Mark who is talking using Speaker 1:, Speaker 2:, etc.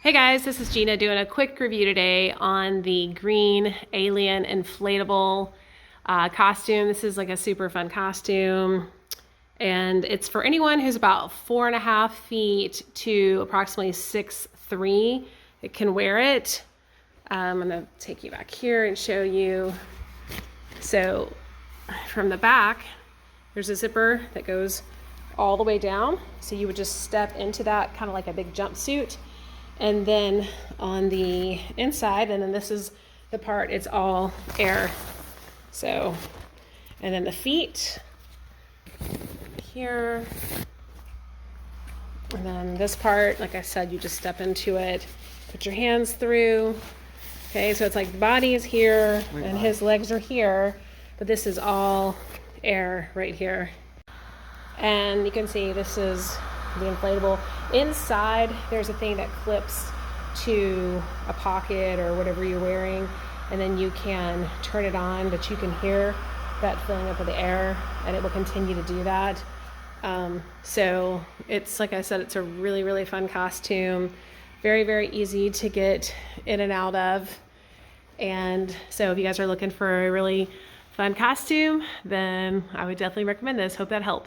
Speaker 1: Hey guys, this is Gina doing a quick review today on the green alien inflatable costume. This is like a super fun costume, and it's for anyone who's about 4.5 feet to approximately 6'3". It can wear it. I'm gonna take you back here and show you. So from the back, there's a zipper that goes all the way down. So you would just step into that kind of like a big jumpsuit. And then on the inside, and then this is the part, it's all air. So, and then the feet here. And then this part, like I said, you just step into it, put your hands through. Okay, so it's like the body is here and his legs are here, but this is all air right here. And you can see this is the inflatable. Inside, there's a thing that clips to a pocket or whatever you're wearing, and then you can turn it on, but you can hear that filling up with the air, and it will continue to do that. So it's, like I said, it's a really, really fun costume. Very, very easy to get in and out of. And so if you guys are looking for a really fun costume, then I would definitely recommend this. Hope that helps.